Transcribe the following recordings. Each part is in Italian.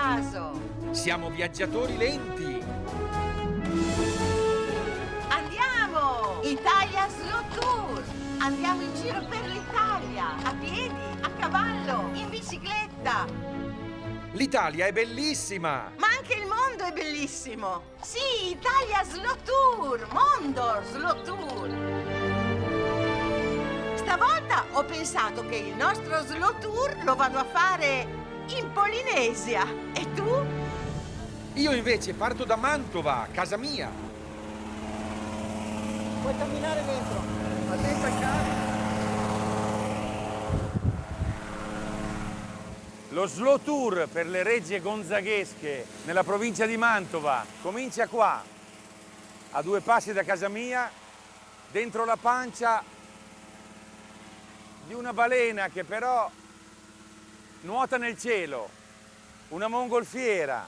caso. Siamo viaggiatori lenti. Andiamo! Italia Slow Tour! Andiamo in giro per l'Italia, a piedi, a cavallo, in bicicletta. L'Italia è bellissima. Ma anche il mondo è bellissimo. Sì, Italia Slow Tour, mondo Slow Tour. Stavolta ho pensato che il nostro Slow Tour lo vado a fare in Polinesia. E tu? Io invece parto da Mantova, casa mia. Puoi camminare dentro. Attenta al cane. Lo slow tour per le Regge Gonzaghesche nella provincia di Mantova comincia qua, a 2 passi da casa mia, dentro la pancia di una balena che però nuota nel cielo, una mongolfiera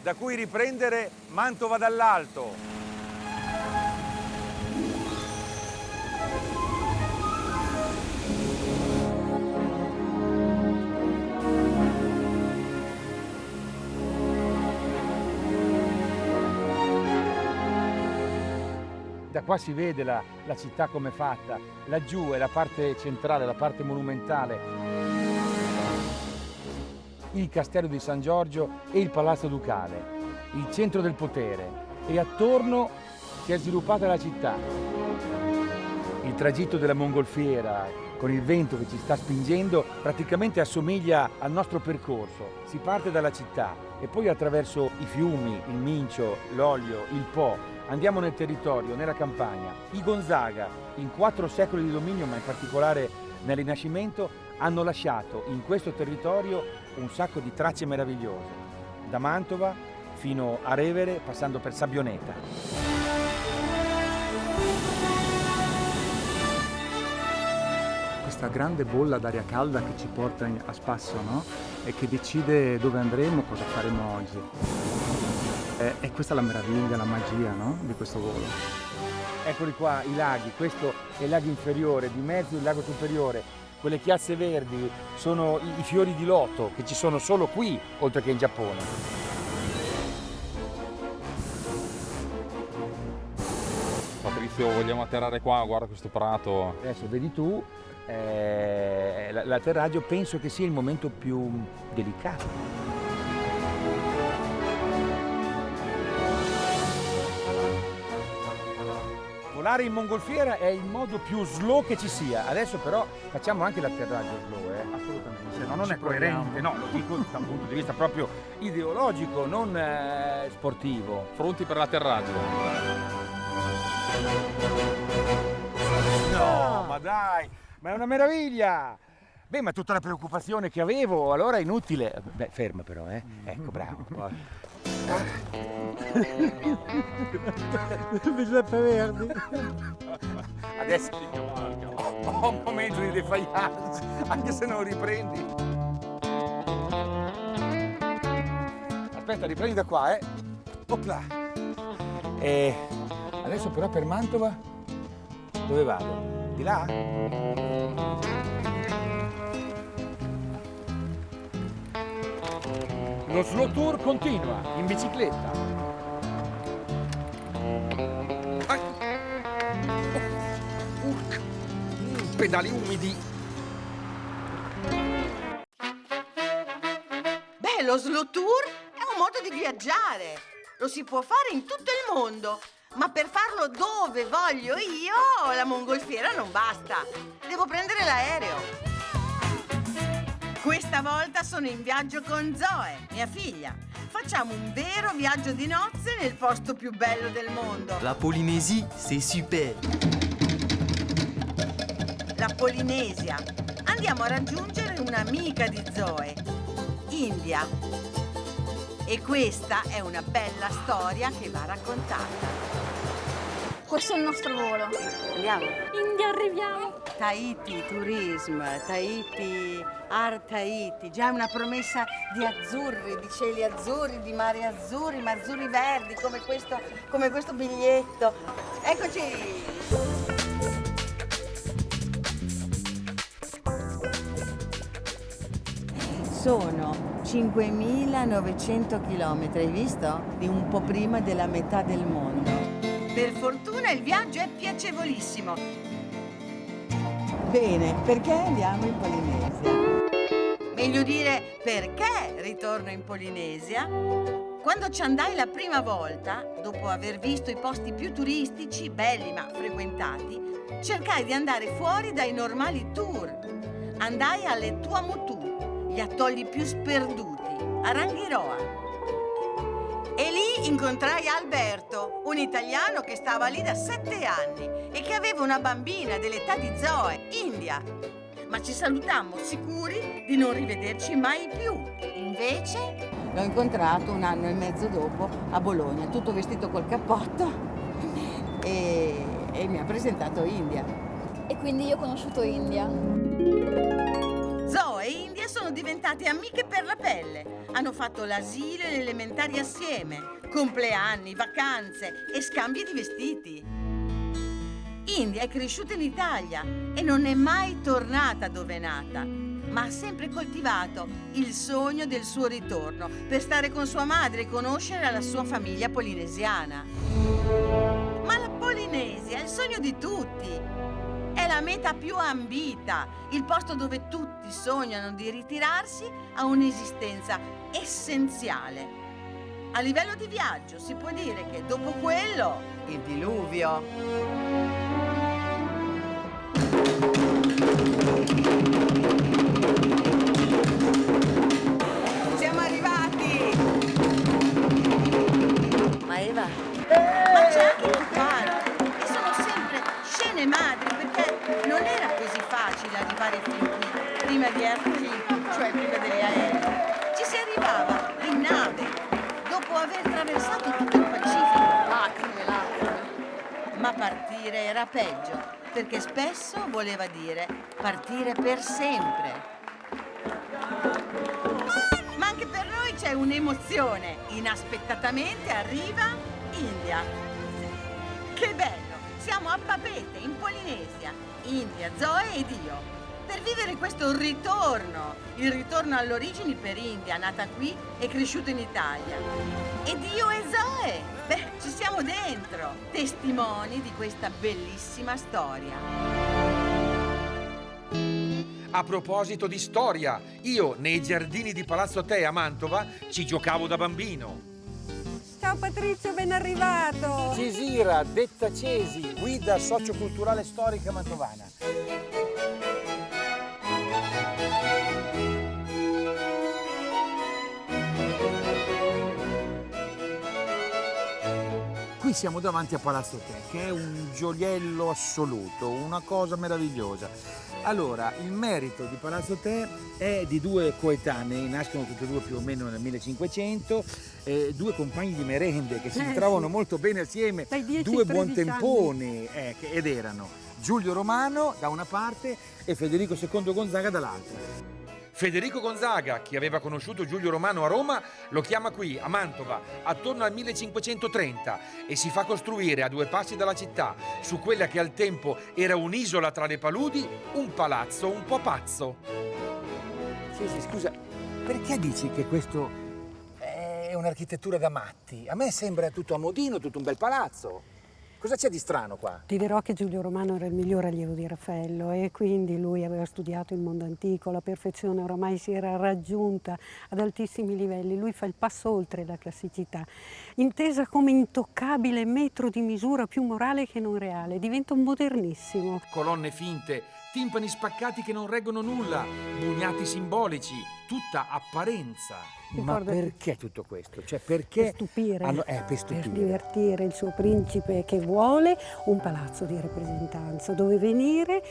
da cui riprendere Mantova dall'alto. Da qua si vede la città come è fatta. Laggiù è la parte centrale, la parte monumentale. Il castello di San Giorgio e il palazzo ducale, il centro del potere. E attorno si è sviluppata la città. Il tragitto della mongolfiera, con il vento che ci sta spingendo, praticamente assomiglia al nostro percorso. Si parte dalla città e poi attraverso i fiumi, il Mincio, l'Oglio, il Po, andiamo nel territorio, nella campagna. I Gonzaga, in 4 secoli di dominio, ma in particolare nel Rinascimento, hanno lasciato in questo territorio un sacco di tracce meravigliose, da Mantova fino a Revere, passando per Sabbioneta. Questa grande bolla d'aria calda che ci porta a spasso, no? E che decide dove andremo, cosa faremo oggi. E questa è la meraviglia, la magia, no? Di questo volo. Eccoli qua, i laghi. Questo è il lago inferiore, di mezzo il lago superiore. Quelle chiazze verdi sono i fiori di loto che ci sono solo qui, oltre che in Giappone. Patrizio, vogliamo atterrare qua, guarda questo prato. Adesso vedi tu, l'atterraggio penso che sia il momento più delicato. Volare in mongolfiera è il modo più slow che ci sia. Adesso però facciamo anche l'atterraggio slow, assolutamente, se no non è coerente. No, lo dico da un punto di vista proprio ideologico, non sportivo. Pronti per l'atterraggio? No, ma dai, ma è una meraviglia! Beh, ma tutta la preoccupazione che avevo, allora è inutile. Beh, ferma però, Ecco, bravo. Giuseppe Verdi. Adesso ho un momento di defaillance, anche se non riprendi. Aspetta, riprendi da qua, Opla. E adesso però per Mantova, dove vado? Di là? Lo slow tour continua, in bicicletta. Pedali umidi. Beh, lo slow tour è un modo di viaggiare. Lo si può fare in tutto il mondo. Ma per farlo dove voglio io, la mongolfiera non basta. Devo prendere l'aereo. Questa volta sono in viaggio con Zoe, mia figlia. Facciamo un vero viaggio di nozze nel posto più bello del mondo. La Polynésie, c'est super. La Polinesia. Andiamo a raggiungere un'amica di Zoe, India. E questa è una bella storia che va raccontata. Questo è il nostro volo. Andiamo. India, arriviamo. Tahiti Tourism, Tahiti, Art Tahiti, già una promessa di azzurri, di cieli azzurri, di mari azzurri, ma azzurri verdi, come questo biglietto. Eccoci! Sono 5.900 chilometri, hai visto? Di un po' prima della metà del mondo. Per fortuna il viaggio è piacevolissimo. Bene, perché andiamo in Polinesia? Meglio dire perché ritorno in Polinesia? Quando ci andai la prima volta, dopo aver visto i posti più turistici, belli ma frequentati, cercai di andare fuori dai normali tour. Andai alle Tuamotu, gli attolli più sperduti, a Rangiroa. E lì incontrai Alberto, un italiano che stava lì da 7 anni e che aveva una bambina dell'età di Zoe, India. Ma ci salutammo sicuri di non rivederci mai più. Invece l'ho incontrato 1 anno e mezzo dopo a Bologna, tutto vestito col cappotto e mi ha presentato India. E quindi io ho conosciuto India. Zoe e India sono diventate amiche per la pelle. Hanno fatto l'asilo e le elementari assieme, compleanni, vacanze e scambi di vestiti. India è cresciuta in Italia e non è mai tornata dove è nata, ma ha sempre coltivato il sogno del suo ritorno per stare con sua madre e conoscere la sua famiglia polinesiana. Ma la Polinesia è il sogno di tutti. È la meta più ambita, il posto dove tutti sognano di ritirarsi a un'esistenza essenziale. A livello di viaggio si può dire che dopo quello, il diluvio. Siamo arrivati! Ma Eva, ma c'è anche il parco e sono sempre scene madri perché non era così facile arrivare fin qui prima di Airlink, cioè prima degli aerei. Ci si arrivava in nave dopo aver attraversato tutto il Pacifico. Lacrime. Ma partire era peggio, perché spesso voleva dire partire per sempre. Ma anche per noi c'è un'emozione. Inaspettatamente arriva India. Che bello! Siamo a Papeete, in Polinesia. India, Zoe ed io. Per vivere questo ritorno, il ritorno alle origini per India, nata qui e cresciuta in Italia. Ed io e Zoe, beh, ci siamo dentro, testimoni di questa bellissima storia. A proposito di storia, io nei giardini di Palazzo Te a Mantova ci giocavo da bambino. Ciao Patrizio, ben arrivato! Cesira, detta Cesi, guida socioculturale storica mantovana. Qui siamo davanti a Palazzo Te, che è un gioiello assoluto, una cosa meravigliosa. Allora, il merito di Palazzo Te è di 2 coetanei, nascono tutti e 2 più o meno nel 1500, 2 compagni di merende che si trovano molto bene assieme, 2 buontemponi, ed erano Giulio Romano da una parte e Federico II Gonzaga dall'altra. Federico Gonzaga, che aveva conosciuto Giulio Romano a Roma, lo chiama qui, a Mantova, attorno al 1530 e si fa costruire a 2 passi dalla città, su quella che al tempo era un'isola tra le paludi, un palazzo un po' pazzo. Sì, scusa, perché dici che questo è un'architettura da matti? A me sembra tutto a modino, tutto un bel palazzo. Cosa c'è di strano qua? Ti dirò che Giulio Romano era il miglior allievo di Raffaello e quindi lui aveva studiato il mondo antico, la perfezione oramai si era raggiunta ad altissimi livelli. Lui fa il passo oltre la classicità, intesa come intoccabile metro di misura più morale che non reale, diventa un modernissimo. Colonne finte, timpani spaccati che non reggono nulla, bugnati simbolici, tutta apparenza. Ma perché tutto questo? Cioè perché? Per stupire, per stupire. Per divertire il suo principe che vuole un palazzo di rappresentanza dove venire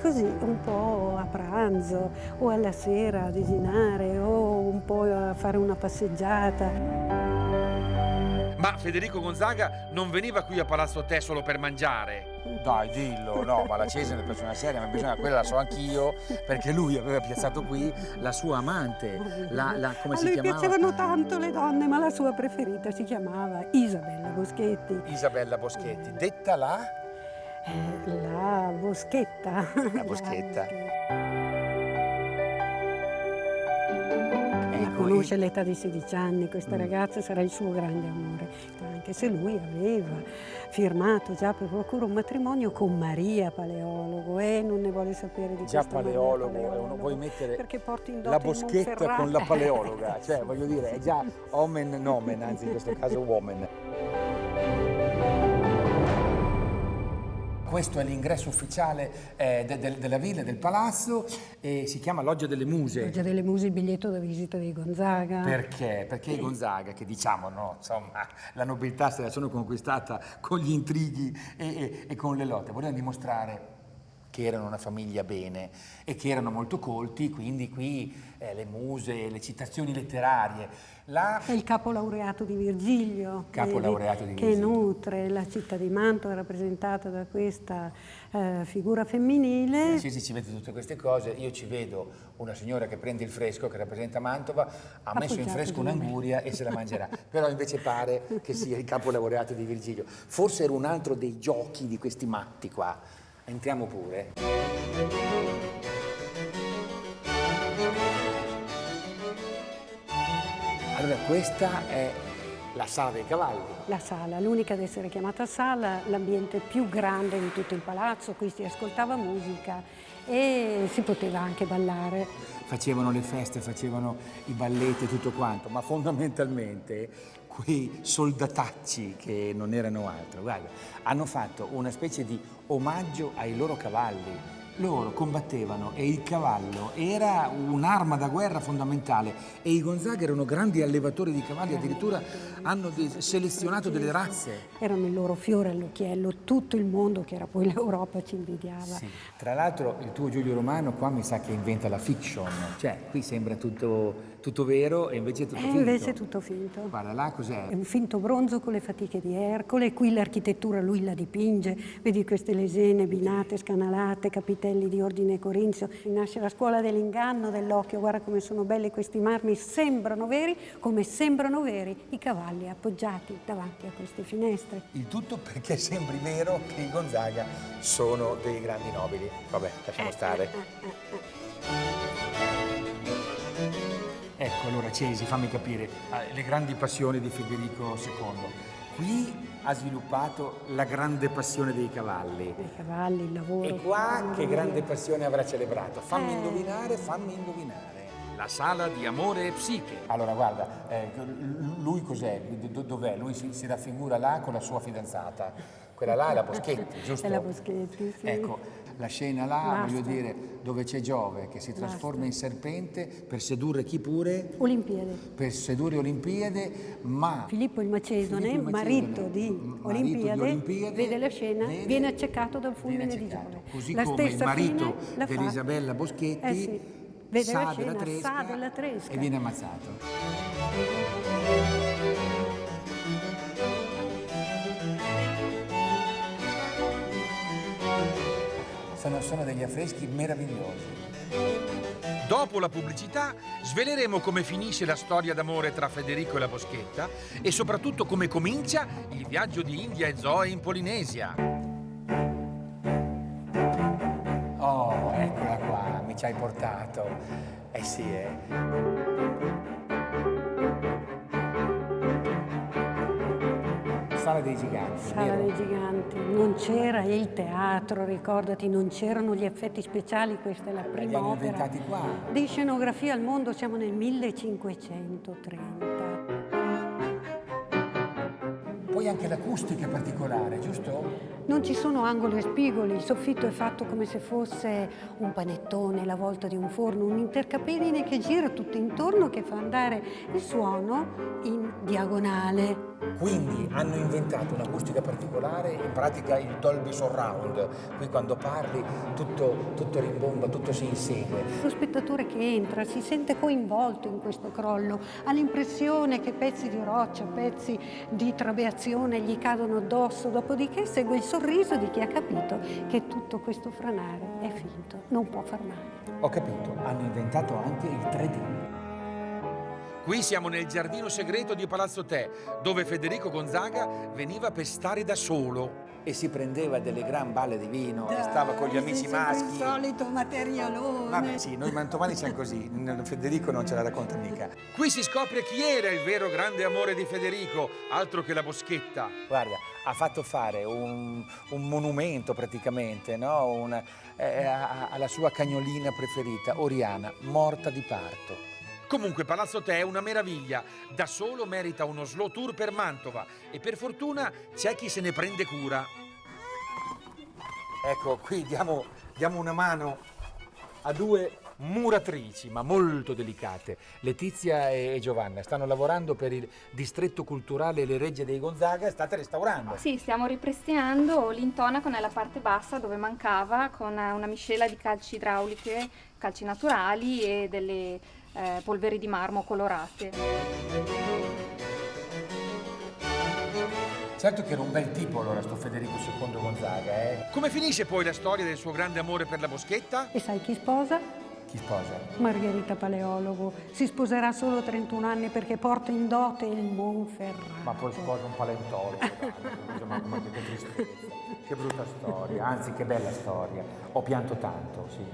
così un po' a pranzo o alla sera a desinare o un po' a fare una passeggiata. Ma Federico Gonzaga non veniva qui a Palazzo Te solo per mangiare. Dai, dillo, no, ma la Cesare è una persona seria, ma bisogna, quella la so anch'io, perché lui aveva piazzato qui la sua amante, come si chiamava? A lui piacevano tanto le donne, ma la sua preferita si chiamava Isabella Boschetti. Isabella Boschetti, detta la Boschetta. La Boschetta. conosce all'età di 16 anni, questa ragazza sarà il suo grande amore, anche se lui aveva firmato già per procura un matrimonio con Maria Paleologo e non ne vuole sapere di Già questa Maria paleologo, vuoi mettere perché porti in dote la il Boschetta Monferrato. con la paleologa, cioè voglio dire, è già omen nomen, anzi in questo caso woman. Questo è l'ingresso ufficiale della villa, del palazzo, e si chiama Loggia delle Muse. Loggia delle Muse, il biglietto da visita di Gonzaga. Perché? Perché i Gonzaga, che diciamo, no, insomma, la nobiltà se la sono conquistata con gli intrighi e con le lotte, volevano dimostrare che erano una famiglia bene e che erano molto colti, quindi qui le muse, le citazioni letterarie. È il capolaureato di Virgilio, Capolaureato di che Virgilio. nutre la città di Mantova, rappresentata da questa figura femminile. Sì, ci vede tutte queste cose, io ci vedo una signora che prende il fresco, che rappresenta Mantova, ha messo in fresco un'anguria e se la mangerà, però invece pare che sia il capolaureato di Virgilio. Forse era un altro dei giochi di questi matti qua. Entriamo pure. Allora, questa è la sala dei cavalli. La sala, l'unica ad essere chiamata sala, l'ambiente più grande di tutto il palazzo, qui si ascoltava musica e si poteva anche ballare. Facevano le feste, facevano i balletti e tutto quanto, ma fondamentalmente quei soldatacci che non erano altro, guarda, hanno fatto una specie di omaggio ai loro cavalli. Loro combattevano e il cavallo era un'arma da guerra fondamentale e i Gonzaga erano grandi allevatori di cavalli, addirittura hanno selezionato delle razze. Erano il loro fiore all'occhiello, tutto il mondo, che era poi l'Europa, ci invidiava. Sì. Tra l'altro il tuo Giulio Romano qua mi sa che inventa la fiction, cioè qui sembra tutto vero e invece è tutto finto. Invece è tutto finto. Guarda, là cos'è? È un finto bronzo con le fatiche di Ercole, qui l'architettura lui la dipinge, vedi queste lesene binate, scanalate, capitelli di ordine corinzio. Nasce la scuola dell'inganno, dell'occhio, guarda come sono belli questi marmi, sembrano veri come sembrano veri i cavalli appoggiati davanti a queste finestre. Il tutto perché sembri vero che i Gonzaga sono dei grandi nobili. Vabbè, lasciamo stare. Ecco, allora Cesi, fammi capire, le grandi passioni di Federico II. Qui ha sviluppato la grande passione dei cavalli. I cavalli, il lavoro. E qua che grande passione avrà celebrato? Fammi indovinare. La sala di amore e psiche. Allora, guarda, lui cos'è? Dov'è? Lui si raffigura là con la sua fidanzata. Quella là è la Boschetti, giusto? È la Boschetti, sì. Ecco, la scena là, voglio dire, dove c'è Giove che si trasforma in serpente per sedurre chi pure? Olimpiade. Per sedurre Olimpiade, ma Filippo il Macedone, marito di Olimpiade, vede la scena, viene accecato dal fulmine di Giove. Così la come il stessa marito fine la fa. dell'Isabella Boschetti sì. Vede la sa scena, della della tresca e viene ammazzato. Sono degli affreschi meravigliosi. Dopo la pubblicità sveleremo come finisce la storia d'amore tra Federico e la Boschetta e soprattutto come comincia il viaggio di India e Zoe in Polinesia. Oh, eccola qua, mi ci hai portato. Eh sì, Sala dei Giganti. Sala dei Giganti, non c'era il teatro, ricordati, non c'erano gli effetti speciali, questa è la prima Li hanno opera inventati qua. di scenografia al mondo, siamo nel 1530. Poi anche l'acustica è particolare, giusto? Non ci sono angoli e spigoli, il soffitto è fatto come se fosse un panettone, la volta di un forno, un intercapedine che gira tutto intorno, che fa andare il suono in diagonale. Quindi hanno inventato un'acustica particolare, in pratica il Dolby Surround. Qui quando parli tutto rimbomba, tutto si insegue. Lo spettatore che entra si sente coinvolto in questo crollo, ha l'impressione che pezzi di roccia, pezzi di trabeazione gli cadono addosso, dopodiché segue il sorriso di chi ha capito che tutto questo franare è finto, non può far male. Ho capito, hanno inventato anche il 3D. Qui siamo nel giardino segreto di Palazzo Te, dove Federico Gonzaga veniva per stare da solo. e si prendeva delle gran balle di vino e stava con gli amici maschi. Il solito materialone. Vabbè, sì, noi mantovani siamo così, Federico non ce la racconta mica. Qui si scopre chi era il vero grande amore di Federico, altro che la Boschetta. Guarda, ha fatto fare un monumento praticamente, no? Alla sua cagnolina preferita, Oriana, morta di parto. Comunque Palazzo Te è una meraviglia, da solo merita uno slow tour per Mantova e per fortuna c'è chi se ne prende cura. Ecco, qui diamo una mano a due muratrici, ma molto delicate, Letizia e Giovanna. Stanno lavorando per il distretto culturale Le Regge dei Gonzaga e state restaurando. Sì, stiamo ripristinando l'intonaco nella parte bassa dove mancava, con una miscela di calci idrauliche, calci naturali e delle polveri di marmo colorate. Certo che era un bel tipo allora sto Federico II Gonzaga, eh? Come finisce poi la storia del suo grande amore per la Boschetta? E sai chi sposa? Chi sposa? Margherita Paleologo. Si sposerà solo a 31 anni perché porta in dote il Monferrato. Ma poi sposa un paleontologo, ma che tristezza, che brutta storia, anzi che bella storia. Ho pianto tanto, sì.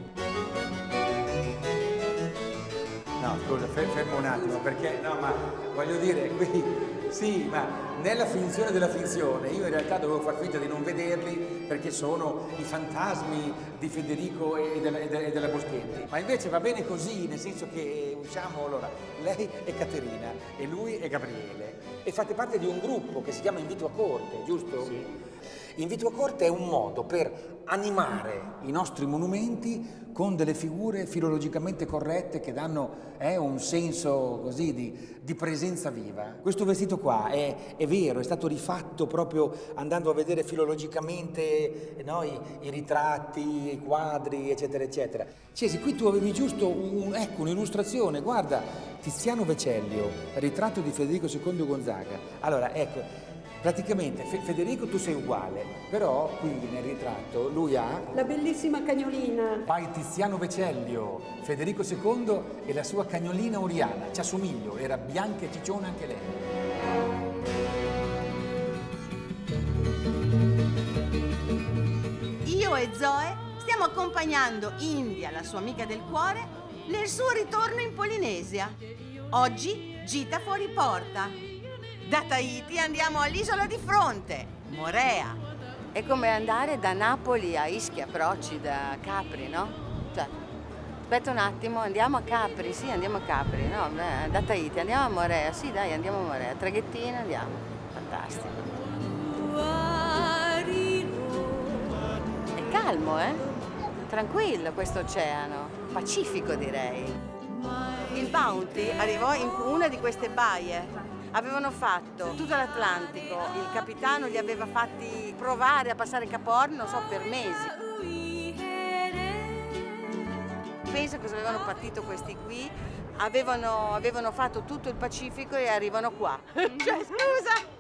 No, scusa, fermo un attimo, perché, no, ma voglio dire, qui, sì, ma nella finzione della finzione, io in realtà dovevo far finta di non vederli perché sono i fantasmi di Federico e della Boschetti, ma invece va bene così, nel senso che usciamo, allora, lei è Caterina e lui è Gabriele e fate parte di un gruppo che si chiama Invito a Corte, giusto? Sì. Invito a Corte è un modo per animare i nostri monumenti con delle figure filologicamente corrette che danno un senso così di presenza viva. Questo vestito qua è vero, è stato rifatto proprio andando a vedere filologicamente, no, i ritratti, i quadri, eccetera, eccetera. Cesi, qui tu avevi giusto un'illustrazione, guarda, Tiziano Vecellio, ritratto di Federico II Gonzaga. Allora, ecco, praticamente Federico tu sei uguale, però qui nel ritratto lui ha la bellissima cagnolina. Pai Tiziano Vecellio, Federico II e la sua cagnolina Oriana. Ci assomiglio, era bianca e cicciona anche lei. Io e Zoe stiamo accompagnando India, la sua amica del cuore, nel suo ritorno in Polinesia. Oggi gita fuori porta. Da Tahiti andiamo all'isola di fronte, Morea. È come andare da Napoli a Ischia, Proci, da Capri, no? Cioè, aspetta un attimo, andiamo a Capri, sì, andiamo a Capri, no? Beh, da Tahiti andiamo a Morea, sì, dai, andiamo a Morea, traghettina, andiamo. Fantastico. È calmo, eh? Tranquillo questo oceano, pacifico direi. Il Bounty arrivò in una di queste baie. Avevano fatto tutto l'Atlantico, il capitano li aveva fatti provare a passare Capo Horn, non so, per mesi. Pensa cosa avevano patito questi qui, avevano fatto tutto il Pacifico e arrivano qua. Cioè, scusa!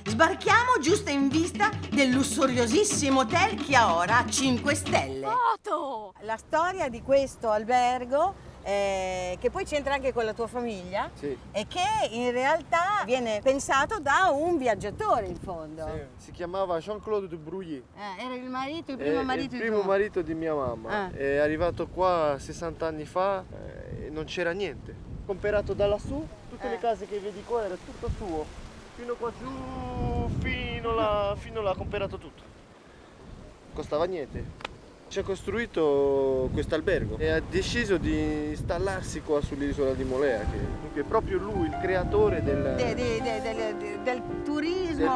Sbarchiamo giusto in vista del lussuriosissimo hotel Chiaora a 5 stelle. Foto! La storia di questo albergo, che poi c'entra anche con la tua famiglia, sì, e che in realtà viene pensato da un viaggiatore in fondo. sì, si chiamava Jean-Claude de Bruyère. Era il marito, il primo marito il primo marito di mia mamma. È arrivato qua 60 anni fa e non c'era niente. Comprato da lassù, tutte le case che vedi qua era tutto suo. Fino qua giù, fino là, ha comprato tutto. Costava niente. Ci ha costruito questo albergo e ha deciso di installarsi qua sull'isola di Molea, che è proprio lui, il creatore del turismo.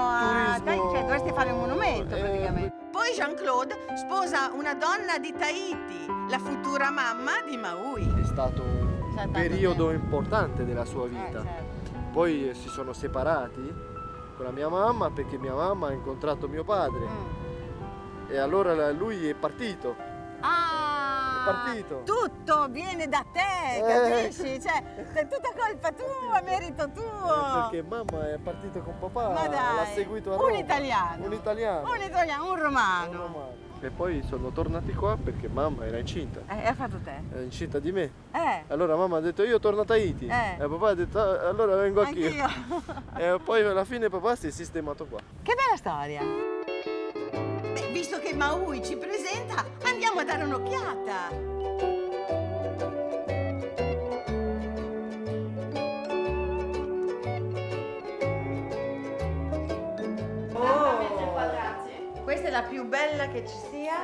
Cioè, dovresti fare un monumento praticamente. Poi Jean-Claude sposa una donna di Tahiti, la futura mamma di Maui. È stato un periodo importante della sua vita. Certo. Poi si sono separati con la mia mamma perché mia mamma ha incontrato mio padre e allora lui è partito. Ah, partito. Tutto viene da te, capisci? Cioè, è tutta colpa tua, merito tuo. Perché mamma è partita con papà, Ma dai, l'ha seguito a Roma. un italiano. Un italiano. Un italiano, un romano. E poi sono tornati qua perché mamma era incinta. Ha fatto te? Era incinta di me. Allora mamma ha detto io torno a Tahiti. E papà ha detto allora vengo anch'io. E poi alla fine papà si è sistemato qua. Che bella storia. Beh, visto che Maui ci presenta, andiamo a dare un'occhiata. Questa è la più bella che ci sia.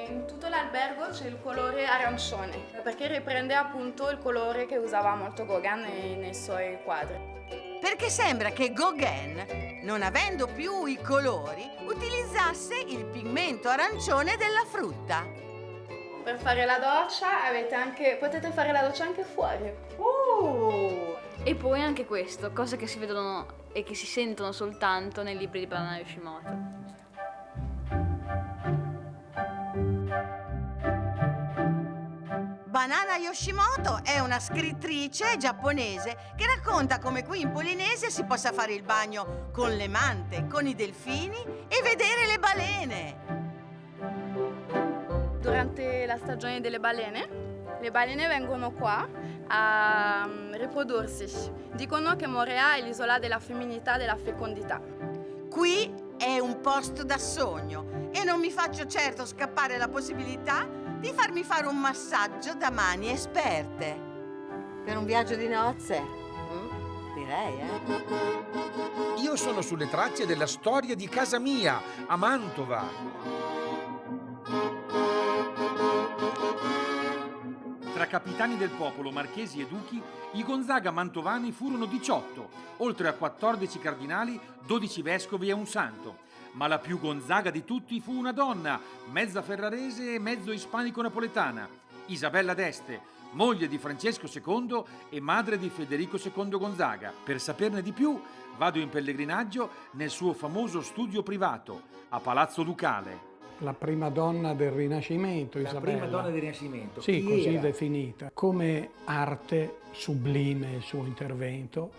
In tutto l'albergo c'è il colore arancione, perché riprende appunto il colore che usava molto Gauguin nei suoi quadri. Perché sembra che Gauguin, non avendo più i colori, utilizzasse il pigmento arancione della frutta. Per fare la doccia potete fare la doccia anche fuori. E poi anche questo, cose che si vedono e che si sentono soltanto nei libri di Banana Yoshimoto. Banana Yoshimoto è una scrittrice giapponese che racconta come qui in Polinese si possa fare il bagno con le mante, con i delfini e vedere le balene. Durante la stagione delle balene, le balene vengono qua a riprodursi. Dicono che Moorea è l'isola della femminilità e della fecondità. Qui è un posto da sogno e non mi faccio certo scappare la possibilità di farmi fare un massaggio da mani esperte. Per un viaggio di nozze? Direi, Io sono sulle tracce della storia di casa mia, a Mantova. Tra capitani del popolo, marchesi e duchi, i Gonzaga mantovani furono 18, oltre a 14 cardinali, 12 vescovi e un santo. Ma la più Gonzaga di tutti fu una donna, mezza ferrarese e mezzo ispanico-napoletana, Isabella d'Este, moglie di Francesco II e madre di Federico II Gonzaga. Per saperne di più, vado in pellegrinaggio nel suo famoso studio privato, a Palazzo Ducale. La prima donna del Rinascimento, Isabella. La prima donna del Rinascimento. Sì, Chi così era? definita. Come arte sublime il suo intervento,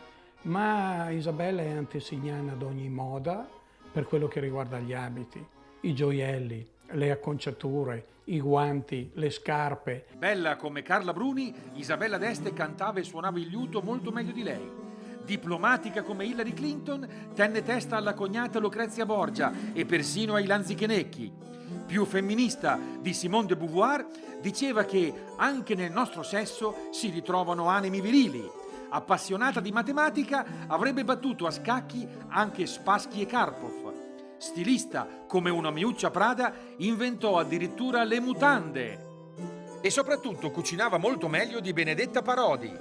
ma Isabella è antesignana ad ogni moda per quello che riguarda gli abiti, i gioielli, le acconciature, i guanti, le scarpe. Bella come Carla Bruni, Isabella d'Este cantava e suonava il liuto molto meglio di lei. Diplomatica come Hillary Clinton, tenne testa alla cognata Lucrezia Borgia e persino ai lanzichenecchi. Più femminista di Simone de Beauvoir, diceva che anche nel nostro sesso si ritrovano animi virili. Appassionata di matematica, avrebbe battuto a scacchi anche Spassky e Karpov. Stilista come una Miuccia Prada, inventò addirittura le mutande. E soprattutto cucinava molto meglio di Benedetta Parodi.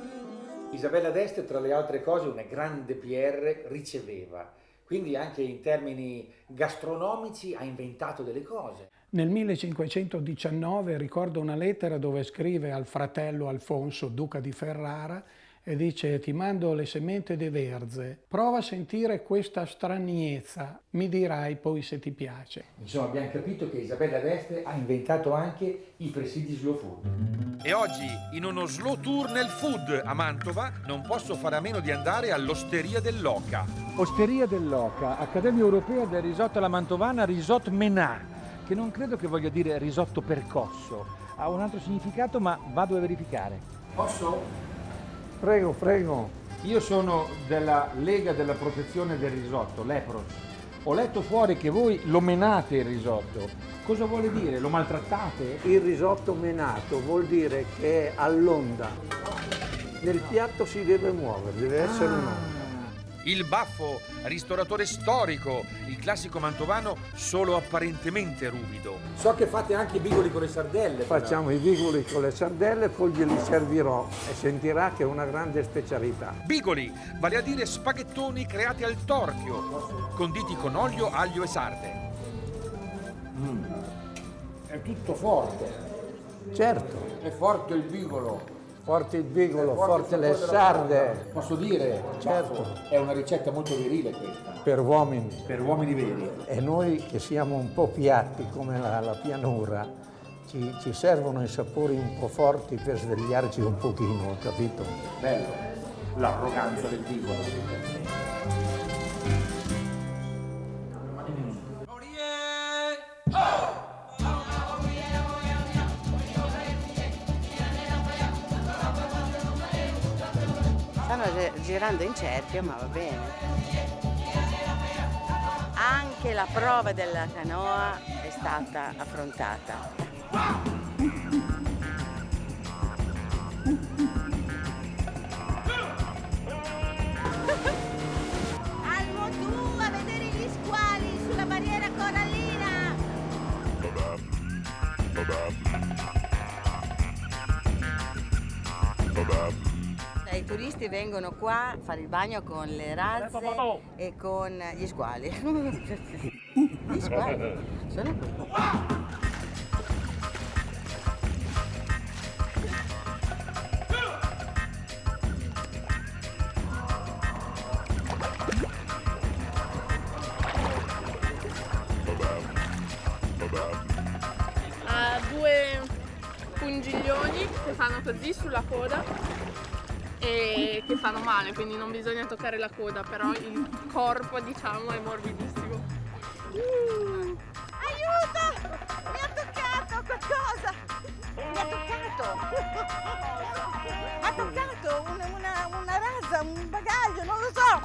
Isabella d'Este, tra le altre cose, una grande PR, riceveva. Quindi anche in termini gastronomici ha inventato delle cose. Nel 1519 ricordo una lettera dove scrive al fratello Alfonso, duca di Ferrara, e dice: ti mando le sementi di verze, prova a sentire questa straniezza, mi dirai poi se ti piace. Insomma, abbiamo capito che Isabella d'Este ha inventato anche i presidi slow food. E oggi, in uno slow tour nel food a Mantova, non posso fare a meno di andare all'Osteria dell'Oca. Osteria dell'Oca, Accademia Europea del Risotto alla Mantovana, Risotto Menà, che non credo che voglia dire risotto percosso. Ha un altro significato, ma vado a verificare. Posso? Prego, prego. Io sono della Lega della Protezione del Risotto, Lepros. Ho letto fuori che voi lo menate il risotto. Cosa vuole dire? Lo maltrattate? Il risotto menato vuol dire che è all'onda. Nel piatto si deve muovere, deve essere un'onda. Il Baffo, ristoratore storico, il classico mantovano solo apparentemente ruvido. So che fate anche i bigoli con le sardelle. Facciamo i bigoli con le sardelle, poi glieli servirò e sentirà che è una grande specialità. Bigoli, vale a dire spaghettoni creati al torchio, conditi con olio, aglio e sarde. È tutto forte. Certo. È forte il bigolo. Forte il bigolo, forte le sarde. Posso dire? Certo. È una ricetta molto virile questa. Per uomini. Per uomini veri. E noi che siamo un po' piatti come la pianura, ci servono i sapori un po' forti per svegliarci un pochino, capito? Bello, l'arroganza del vicolo. Stanno girando in cerchio, ma va bene. Anche la prova della canoa è stata affrontata. Al Motu a vedere gli squali sulla barriera corallina! I turisti vengono qua a fare il bagno con le razze e con gli squali. Gli squali sono qui. Ha due pungiglioni che fanno così sulla coda e che fanno male, quindi non bisogna toccare la coda, però il corpo, diciamo, è morbidissimo. Aiuto! Mi ha toccato qualcosa! Mi ha toccato! Ha toccato una razza, un bagaglio, non lo so!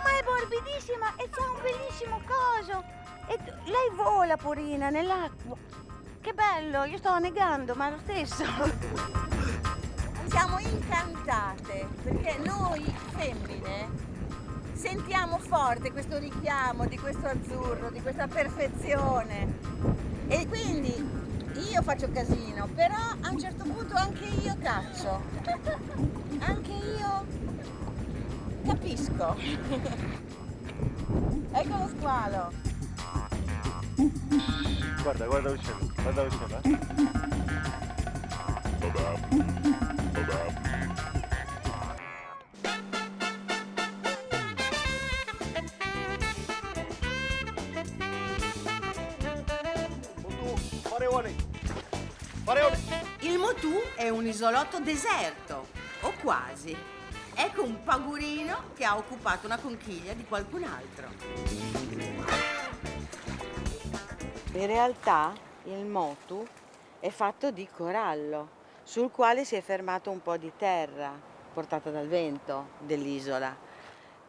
Ma è morbidissima e c'ha un bellissimo coso! E lei vola, Porina, nell'acqua! Che bello! Io sto annegando, ma lo stesso! Siamo incantate perché noi femmine sentiamo forte questo richiamo di questo azzurro, di questa perfezione e quindi io faccio casino, però a un certo punto anche io caccio, anche io capisco. Ecco lo squalo. Guarda, guarda uccello, guarda uccello. Il Motu è un isolotto deserto, o quasi. Ecco un pagurino che ha occupato una conchiglia di qualcun altro. In realtà il Motu è fatto di corallo, sul quale si è fermato un po' di terra, portata dal vento dell'isola.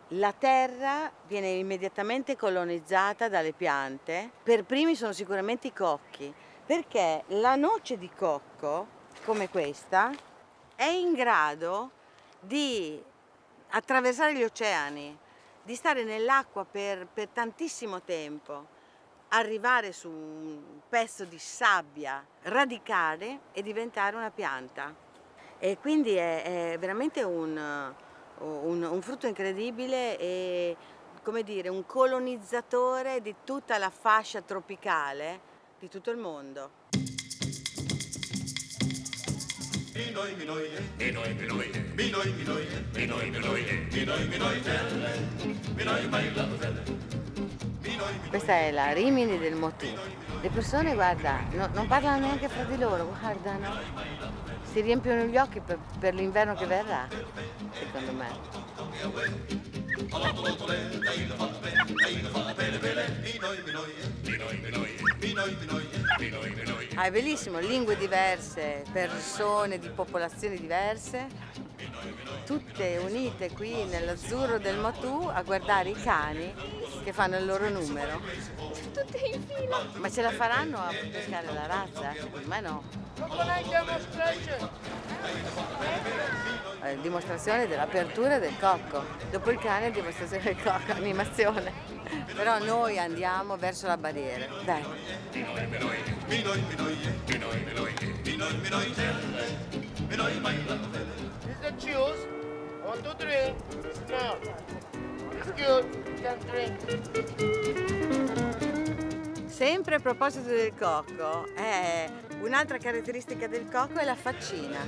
La terra viene immediatamente colonizzata dalle piante. Per primi sono sicuramente i cocchi, perché la noce di cocco, come questa, è in grado di attraversare gli oceani, di stare nell'acqua per tantissimo tempo, arrivare su un pezzo di sabbia, radicare e diventare una pianta. E quindi è veramente un frutto incredibile e, come dire, un colonizzatore di tutta la fascia tropicale di tutto il mondo. Questa è la Rimini del Motu. Le persone, guarda, non parlano neanche fra di loro, guardano. Si riempiono gli occhi per l'inverno che verrà, secondo me. È bellissimo, lingue diverse, persone di popolazioni diverse, tutte unite qui nell'azzurro del Motu a guardare i cani che fanno il loro numero. Tutte in fila. Ma ce la faranno a pescare la razza? Secondo me no. Dimostrazione dell'apertura del cocco. Dopo il cane, dimostrazione del cocco, animazione. Però noi andiamo verso la barriera. Dai. Is it juice? 1, 2, 3. Now. It's good. You can drink. Sempre a proposito del cocco, un'altra caratteristica del cocco è la faccina.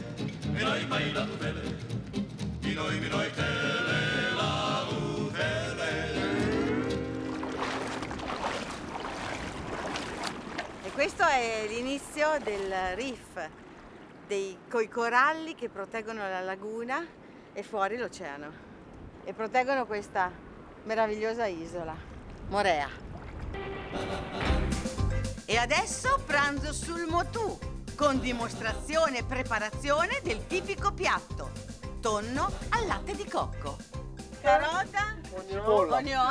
questo è l'inizio del reef, coi coralli che proteggono la laguna e fuori l'oceano e proteggono questa meravigliosa isola, Moorea. E adesso pranzo sul Motu, con dimostrazione e preparazione del tipico piatto, tonno al latte di cocco, carota,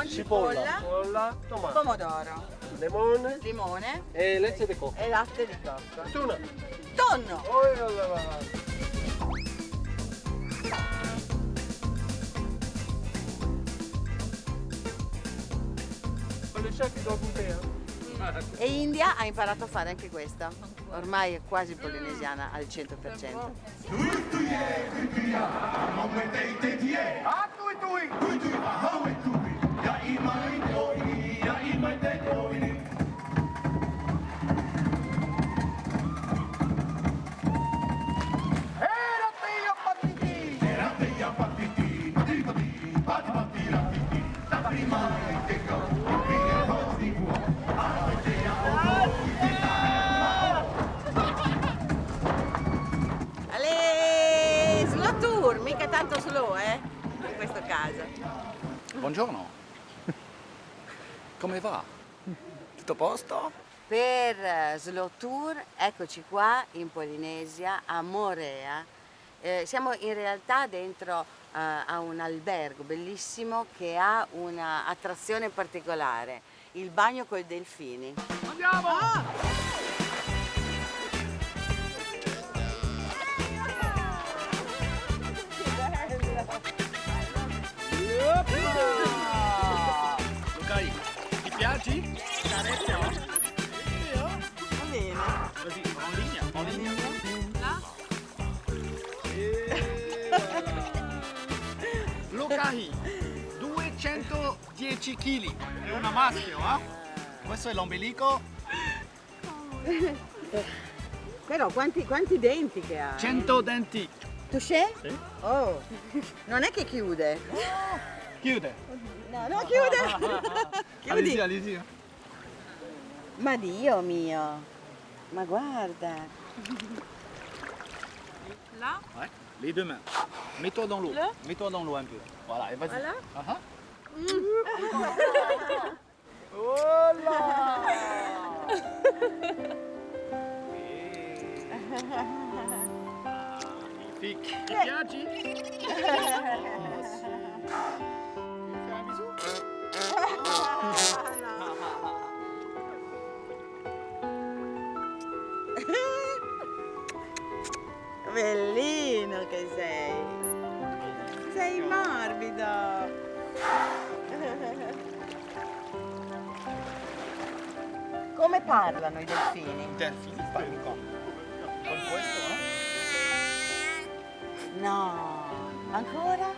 cipolla, tomate, pomodoro, limone e latte di cocco. e latte di cocco. Tuna. Tonno! E India ha imparato a fare anche questa. Ormai è quasi polinesiana al 100%. Ale, slow tour, mica tanto slow, in questo caso. Buongiorno. Come va? Tutto a posto? Per slow tour, eccoci qua in Polinesia, a Moorea. Siamo in realtà dentro a un albergo bellissimo che ha una attrazione particolare, il bagno coi delfini. Andiamo! Lukai, ti piaci? Carezza? Va bene. Così, in linea. Lukai, 210 kg, è una maschio, Questo è l'ombelico. Però quanti denti che ha? 100 denti. Touché? Sì. Oh, non è che chiude. Chiude. No, non chiude. Chiudi. All'inizio. Ma Dio mio, ma guarda. Là? Ouais, les deux mains. Mets-toi dans l'eau. Mets-toi dans l'eau un peu. Voilà, et vas-y. Voilà. Oh là! Magnifique. Ti piaci? Oh, sì. Mi fai un bisou? Bellino che sei. Sei morbido. Come parlano i delfini? I delfini parlano con questo, No, ancora?